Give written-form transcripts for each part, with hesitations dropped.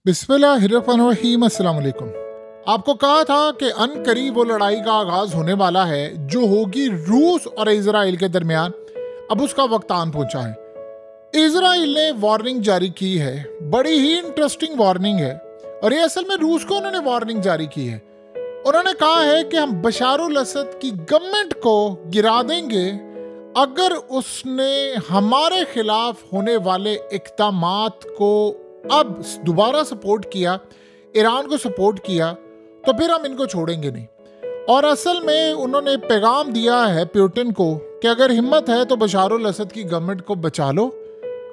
बिस्मिल्लाहिर्रहमानिर्रहीम। अस्सलाम वालेकुम। आपको कहा था कि अनकरीब वो लड़ाई का आगाज होने वाला है जो होगी रूस और इजराइल के दरमियान। अब उसका वक्त आन पहुंचा है। इजराइल ने वार्निंग जारी की है, बड़ी ही इंटरेस्टिंग वार्निंग है, और ये असल में रूस को उन्होंने वार्निंग जारी की है। उन्होंने कहा है कि हम बशारुल असद की गवर्नमेंट को गिरा देंगे अगर उसने हमारे खिलाफ होने वाले इक़दामात को अब दोबारा सपोर्ट किया, ईरान को सपोर्ट किया, तो फिर हम इनको छोड़ेंगे नहीं। और असल में उन्होंने पैगाम दिया है पुतिन को कि अगर हिम्मत है तो बशारुल असद की गवर्नमेंट को बचा लो।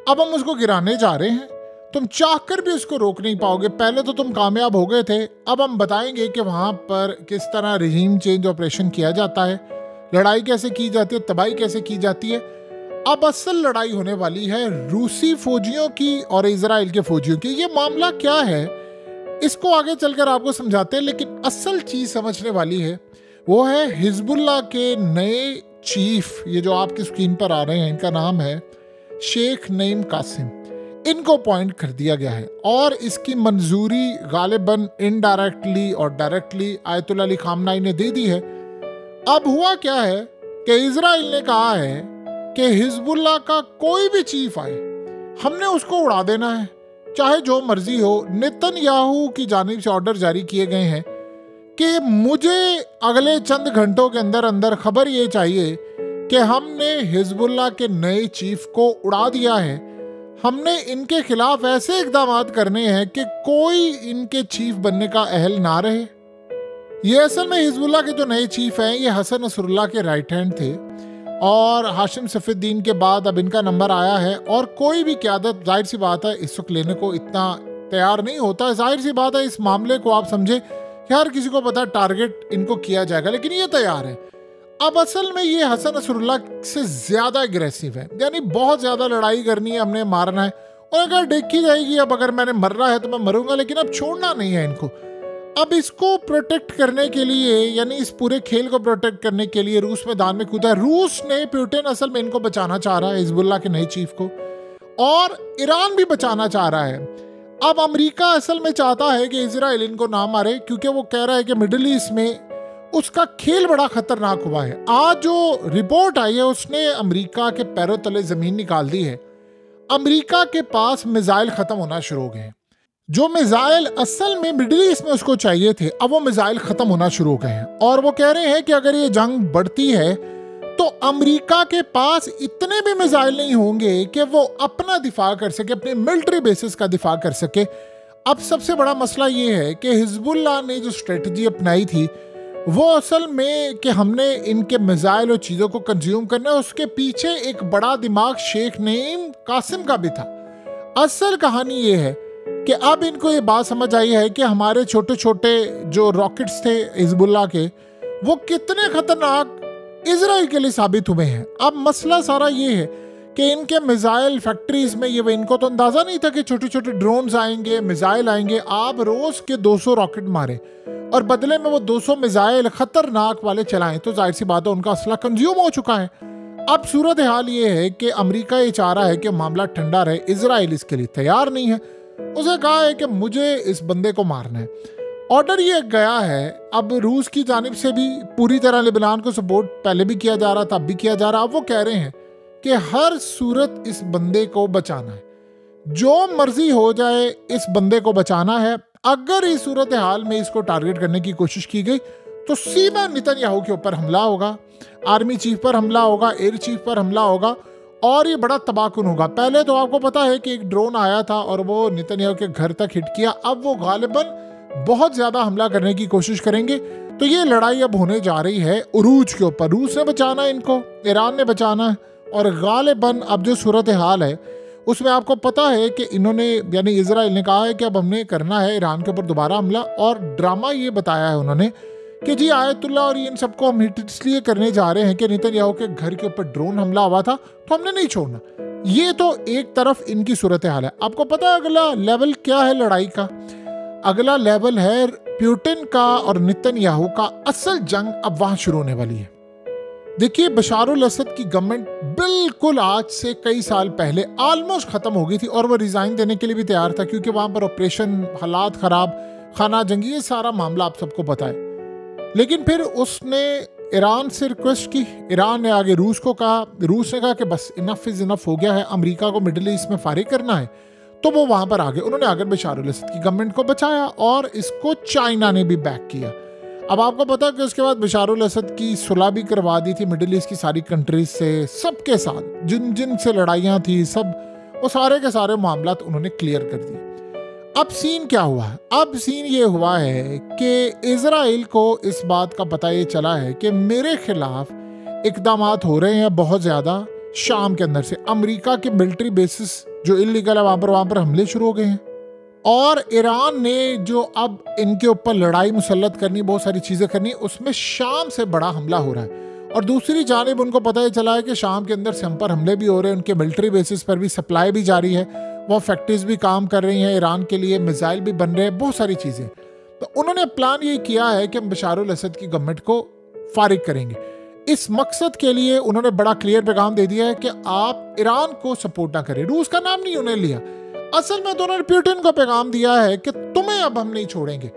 अब हम उसको गिराने जा रहे हैं, तुम चाहकर भी उसको रोक नहीं पाओगे। पहले तो तुम कामयाब हो गए थे, अब हम बताएंगे कि वहाँ पर किस तरह रजीम चेंज ऑपरेशन किया जाता है, लड़ाई कैसे की जाती है, तबाही कैसे की जाती है। अब असल लड़ाई होने वाली है रूसी फौजियों की और इजराइल के फौजियों की। ये मामला क्या है इसको आगे चलकर आपको समझाते हैं, लेकिन असल चीज समझने वाली है वो है हिजबुल्लाह के नए चीफ, ये जो आपकी स्क्रीन पर आ रहे हैं, इनका नाम है शेख नईम कासिम। इनको अपॉइंट कर दिया गया है और इसकी मंजूरी गालिबन इनडायरेक्टली और डायरेक्टली आयतुल्लाह अली खामनाई ने दे दी है। अब हुआ क्या है कि इजराइल ने कहा है कि हिजबुल्लाह का कोई भी चीफ आए हमने उसको उड़ा देना है, चाहे जो मर्जी हो। नेतन्याहू की जानिब से ऑर्डर जारी किए गए हैं कि मुझे अगले चंद घंटों के अंदर अंदर खबर ये चाहिए कि हमने हिजबुल्लाह के नए चीफ को उड़ा दिया है। हमने इनके खिलाफ ऐसे इकदाम करने हैं कि कोई इनके चीफ बनने का अहल ना रहे। ये असल में हिजबुल्लाह के जो नए चीफ हैं ये हसन नसरुल्लाह के राइट हैंड थे, और हाशिम सफीउद्दीन के बाद अब इनका नंबर आया है। और कोई भी क़यादत जाहिर सी बात है इस वक्त लेने को इतना तैयार नहीं होता। जाहिर सी बात है इस मामले को आप समझे कि हर किसी को पता है टारगेट इनको किया जाएगा, लेकिन ये तैयार है। अब असल में ये हसन नसरुल्लाह से ज़्यादा एग्रेसिव है, यानी बहुत ज़्यादा लड़ाई करनी है, हमने मारना है। और अगर देखी जाएगी अब अगर मैंने मरना है तो मैं मरूंगा, लेकिन अब छोड़ना नहीं है इनको। अब इसको प्रोटेक्ट करने के लिए, यानी इस पूरे खेल को प्रोटेक्ट करने के लिए रूस मैदान में कूदा है। रूस ने पुतिन असल में इनको बचाना चाह रहा है, हिजबुल्लाह के नए चीफ को, और ईरान भी बचाना चाह रहा है। अब अमेरिका असल में चाहता है कि इजराइल इनको ना मारे, क्योंकि वो कह रहा है कि मिडिल ईस्ट में उसका खेल बड़ा खतरनाक हुआ है। आज जो रिपोर्ट आई है उसने अमेरिका के पैरों तले जमीन निकाल दी है। अमेरिका के पास मिसाइल खत्म होना शुरू हो गए हैं। जो मिसाइल असल में मिडिल ईस्ट में उसको चाहिए थे, अब वो मिसाइल खत्म होना शुरू हो गए हैं। और वो कह रहे हैं कि अगर ये जंग बढ़ती है तो अमेरिका के पास इतने भी मिसाइल नहीं होंगे कि वो अपना दिफा कर सके, अपने मिलिट्री बेसिस का दिफा कर सके। अब सबसे बड़ा मसला ये है कि हिजबुल्लाह ने जो स्ट्रेटजी अपनाई थी वो असल में कि हमने इनके मिसाइल और चीज़ों को कंज्यूम करना है, उसके पीछे एक बड़ा दिमाग शेख नईम कासिम का भी था। असल कहानी ये है कि अब इनको ये बात समझ आई है कि हमारे छोटे छोटे जो रॉकेट्स थे हिजबुल्लाह के, वो कितने खतरनाक इजराइल के लिए साबित हुए हैं। अब मसला सारा ये है कि इनके मिसाइल फैक्ट्रीज में, ये इनको तो अंदाजा नहीं था कि छोटे छोटे ड्रोन्स आएंगे, मिसाइल आएंगे। आप रोज के 200 रॉकेट मारे और बदले में वो 200 मिसाइल खतरनाक वाले चलाएं, तो जाहिर सी बात है उनका असला कंज्यूम हो चुका है। अब सूरत हाल ये है कि अमेरिका ये चाह रहा है कि मामला ठंडा रहे, इजराइल इसके लिए तैयार नहीं है। उसे कहा है कि मुझे इस बंदे को मारना है। ऑर्डर ये गया है। अब रूस की जानिब से भी पूरी तरह लेबनान को सपोर्ट पहले भी किया जा रहा था, अब भी किया जा रहा। अब वो कह रहे हैं कि हर सूरत इस बंदे को बचाना है, जो मर्जी हो जाए इस बंदे को बचाना है। अगर इस सूरत हाल में इसको टारगेट करने की कोशिश की गई तो सीधा नेतन्याहू के ऊपर हमला होगा, आर्मी चीफ पर हमला होगा, एयर चीफ पर हमला होगा, और ये बड़ा तबाहकुन होगा। पहले तो आपको पता है कि एक ड्रोन आया था और वो नेतन्याहू के घर तक हिट किया। अब वो गालिबन बहुत ज्यादा हमला करने की कोशिश करेंगे। तो ये लड़ाई अब होने जा रही है उरूज के ऊपर। रूस ने बचाना है इनको, ईरान ने बचाना है, और गालिबन अब जो सूरत हाल है उसमें आपको पता है कि इन्होंने, यानी इजराइल ने कहा है कि अब हमने करना है ईरान के ऊपर दोबारा हमला। और ड्रामा ये बताया है उन्होंने कि जी आयतुल्लाह और इन सबको हम हिट इसलिए करने जा रहे हैं कि नेतन्याहू के घर के ऊपर ड्रोन हमला हुआ था तो हमने नहीं छोड़ना। ये तो एक तरफ इनकी सूरत हाल है। आपको पता है अगला लेवल क्या है लड़ाई का? अगला लेवल है पुतिन का और नेतन्याहू का। असल जंग अब वहां शुरू होने वाली है। देखिए, बशार अल असद की गवर्नमेंट बिल्कुल आज से कई साल पहले ऑलमोस्ट खत्म हो गई थी और वो रिजाइन देने के लिए भी तैयार था, क्योंकि वहां पर ऑपरेशन, हालात खराब, खाना जंगी, ये सारा मामला आप सबको पता है। लेकिन फिर उसने ईरान से रिक्वेस्ट की, ईरान ने आगे रूस को कहा, रूस ने कहा कि बस इनफ इज इनफ हो गया है, अमेरिका को मिडिल ईस्ट में फारिग करना है। तो वो वहां पर आगे उन्होंने आकर बशार अल असद की गवर्नमेंट को बचाया और इसको चाइना ने भी बैक किया। अब आपको पता है कि उसके बाद बशार अल असद की सुलह भी करवा दी थी मिडिल ईस्ट की सारी कंट्रीज से, सबके साथ जिन जिन से लड़ाइयाँ थी, सब वो सारे के सारे मामला उन्होंने क्लियर कर दिए। अब सीन क्या हुआ है? अब सीन ये हुआ है कि इजराइल को इस बात का पता ये चला है कि मेरे खिलाफ इकदाम हो रहे हैं बहुत ज़्यादा शाम के अंदर से। अमेरिका के मिलिट्री बेसिस जो इलीगल है वहाँ पर हमले शुरू हो गए हैं और ईरान ने जो अब इनके ऊपर लड़ाई मुसल्लत करनी, बहुत सारी चीज़ें करनी, उसमें शाम से बड़ा हमला हो रहा है। और दूसरी जानिब उनको पता ही चला है कि शाम के अंदर से हम पर हमले भी हो रहे हैं, उनके मिलिट्री बेसिस पर भी सप्लाई भी जारी है, वो फैक्ट्रीज भी काम कर रही हैं ईरान के लिए, मिसाइल भी बन रहे हैं, बहुत सारी चीज़ें। तो उन्होंने प्लान ये किया है कि हम बशार अल असद की गवर्नमेंट को फारिग करेंगे। इस मकसद के लिए उन्होंने बड़ा क्लियर पैगाम दे दिया है कि आप ईरान को सपोर्ट ना करें। रूस का नाम नहीं उन्होंने लिया, असल में तो उन्होंने पुतिन को पैगाम दिया है कि तुम्हें अब हम नहीं छोड़ेंगे।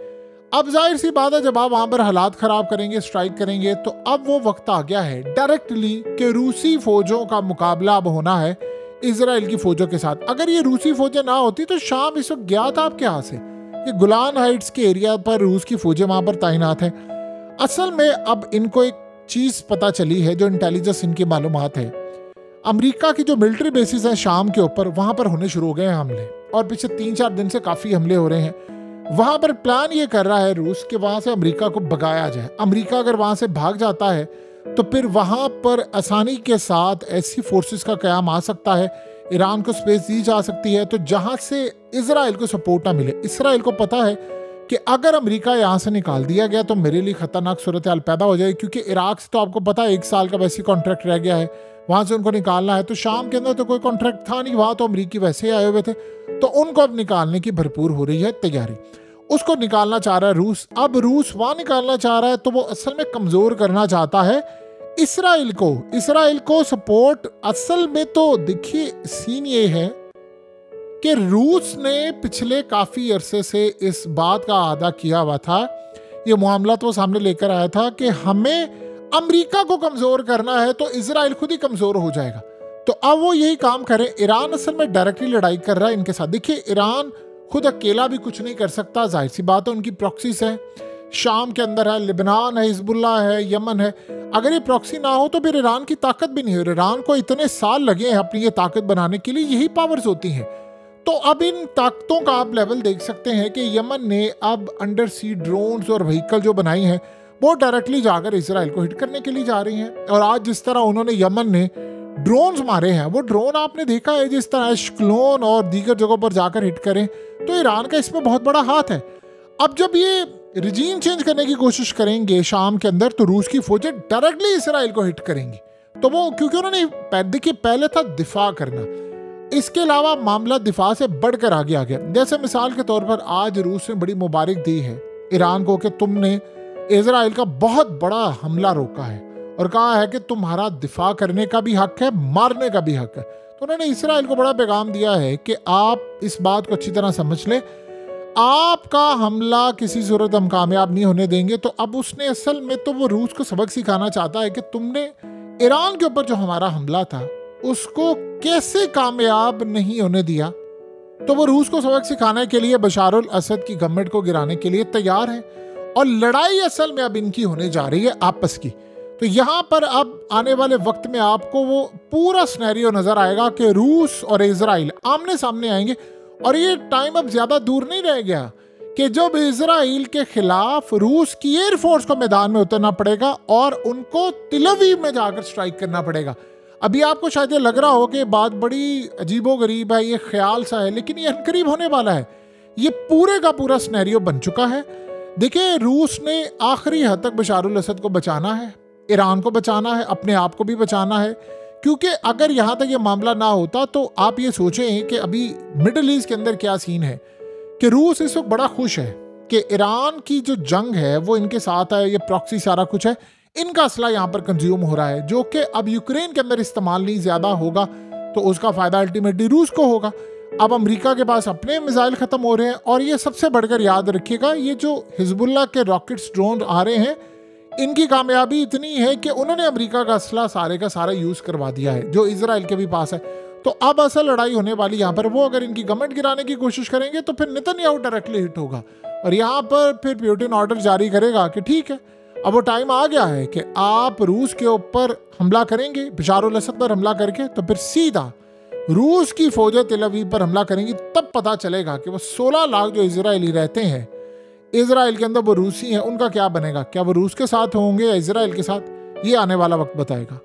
अब जाहिर सी बात है, जब आप वहां पर हालात खराब करेंगे, स्ट्राइक करेंगे, तो अब वो वक्त आ गया है डायरेक्टली कि रूसी फौजों का मुकाबला अब होना है इजराइल की फौजों के साथ। अगर ये रूसी फौजें ना होती तो शाम इस वक्त गया था आपके हाथ से। ये गुलान हाइट्स के एरिया पर रूस की फौजें वहां पर तैनात हैं। असल में अब इनको एक चीज पता चली है, जो इंटेलिजेंस इनकी मालूमात है, अमेरिका की जो मिलिट्री बेसिस है शाम के ऊपर, वहां पर होने शुरू हो गए हैं हमले और पिछले 3-4 दिन से काफी हमले हो रहे हैं। वहां पर प्लान ये कर रहा है रूस कि वहां से अमेरिका को भगाया जाए। अमेरिका अगर वहां से भाग जाता है तो फिर वहां पर आसानी के साथ ऐसी फोर्सेस का कयाम आ सकता है, ईरान को स्पेस दी जा सकती है, तो जहां से इजराइल को सपोर्ट ना मिले। इसराइल को पता है कि अगर अमेरिका यहाँ से निकाल दिया गया तो मेरे लिए खतरनाक सूरत हाल पैदा हो जाएगी, क्योंकि इराक से तो आपको पता है 1 साल का वैसे कॉन्ट्रैक्ट रह गया है, वहां से उनको निकालना है। तो शाम के अंदर तो कोई कॉन्ट्रैक्ट था नहीं, वहां तो अमेरिकी वैसे ही आए हुए थे, तो उनको अब निकालने की भरपूर हो रही है तैयारी। उसको निकालना चाह रहा है रूस। अब रूस वहां निकालना चाह रहा है तो वो असल में कमजोर करना चाहता है इसराइल को सपोर्ट। असल में तो देखिए सीन ये है कि रूस ने पिछले काफी अरसे से इस बात का आदा किया हुआ था, ये मामला तो सामने लेकर आया था कि हमें अमेरिका को कमजोर करना है तो इजराइल खुद ही कमजोर हो जाएगा। तो अब वो यही काम करे। ईरान असल में डायरेक्टली लड़ाई कर रहा है इनके साथ। देखिए, ईरान खुद अकेला भी कुछ नहीं कर सकता, जाहिर सी बात है, उनकी प्रॉक्सीज है, शाम के अंदर है, लिबनान है, हिजबुल्लाह है, यमन है। अगर ये प्रॉक्सी ना हो तो फिर ईरान की ताकत भी नहीं हो। ईरान को इतने साल लगे हैं अपनी ये ताकत बनाने के लिए, यही पावर्स होती हैं। तो अब इन ताकतों का आप लेवल देख सकते हैं कि यमन ने अब अंडर सी ड्रोन्स और व्हीकल जो बनाई हैं वो डायरेक्टली जाकर इसराइल को हिट करने के लिए जा रही हैं। और आज जिस तरह उन्होंने यमन ने ड्रोन्स मारे हैं, वो ड्रोन आपने देखा है जिस तरह एशक्लोन और दीगर जगहों पर जाकर हिट करें, तो ईरान का इसमें बहुत बड़ा हाथ है। अब जब ये रिजीम चेंज करने की कोशिश करेंगे शाम के अंदर, तो रूस की फौजें डायरेक्टली इसराइल को हिट करेंगी। तो वो क्योंकि उन्होंने देखिए पहले था दिफा करना, इसके अलावा मामला दिफा से बढ़कर आगे आ गया। जैसे मिसाल के तौर पर आज रूस ने बड़ी मुबारक दी है ईरान को कि तुमने इजराइल का बहुत बड़ा हमला रोका है और कहा है कि तुम्हारा दिफा करने का भी हक है, मारने का भी हक है। तो उन्होंने इसराइल को बड़ा पैगाम दिया है कि आप इस बात को अच्छी तरह समझ लें, आपका हमला किसी सूरत हम कामयाब नहीं होने देंगे। तो अब उसने असल में तो वो रूस को सबक सिखाना चाहता है कि तुमने ईरान के ऊपर जो हमारा हमला था उसको कैसे कामयाब नहीं होने दिया। तो वो रूस को सबक सिखाने के लिए बशार अल असद की गवर्नमेंट को गिराने के लिए तैयार है और लड़ाई असल में अब इनकी होने जा रही है आपस की। तो यहाँ पर अब आने वाले वक्त में आपको वो पूरा सिनेरियो नजर आएगा कि रूस और इजराइल आमने सामने आएंगे। और ये टाइम अब ज्यादा दूर नहीं रह गया कि जब इजराइल के खिलाफ रूस की एयरफोर्स को मैदान में उतरना पड़ेगा और उनको तिलवीव में जाकर स्ट्राइक करना पड़ेगा। अभी आपको शायद ये लग रहा हो कि बात बड़ी अजीबोगरीब है, ये ख्याल सा है, लेकिन ये अनकरीब होने वाला है। ये पूरे का पूरा सिनेरियो बन चुका है। देखिए, रूस ने आखिरी हद तक बशार अल असद को बचाना है, ईरान को बचाना है, अपने आप को भी बचाना है, क्योंकि अगर यहाँ तक ये मामला ना होता तो आप ये सोचें कि अभी मिडिल ईस्ट के अंदर क्या सीन है कि रूस इस वक्त बड़ा खुश है कि ईरान की जो जंग है वो इनके साथ है, ये प्रॉक्सी सारा कुछ है, इनका असला यहाँ पर कंज्यूम हो रहा है, जो कि अब यूक्रेन के अंदर इस्तेमाल नहीं ज्यादा होगा, तो उसका फायदा अल्टीमेटली रूस को होगा। अब अमेरिका के पास अपने मिसाइल खत्म हो रहे हैं, और ये सबसे बढ़कर याद रखिएगा, ये जो हिजबुल्लाह के रॉकेट्स ड्रोन आ रहे हैं, इनकी कामयाबी इतनी है कि उन्होंने अमेरिका का असला सारे का सारा यूज करवा दिया है, जो इजराइल के भी पास है। तो अब असल लड़ाई होने वाली यहाँ पर, वो अगर इनकी गवर्नमेंट गिराने की कोशिश करेंगे तो फिर नेतन्याहू डायरेक्टली हिट होगा, और यहाँ पर फिर पुतिन ऑर्डर जारी करेगा कि ठीक है, अब वो टाइम आ गया है कि आप रूस के ऊपर हमला करेंगे, बशार अल असद पर हमला करके, तो फिर सीधा रूस की फौजें तेल अवीव पर हमला करेंगी। तब पता चलेगा कि वो 16 लाख जो इजरायली रहते हैं इजराइल के अंदर, वो रूसी हैं, उनका क्या बनेगा, क्या वो रूस के साथ होंगे या इजराइल के साथ, ये आने वाला वक्त बताएगा।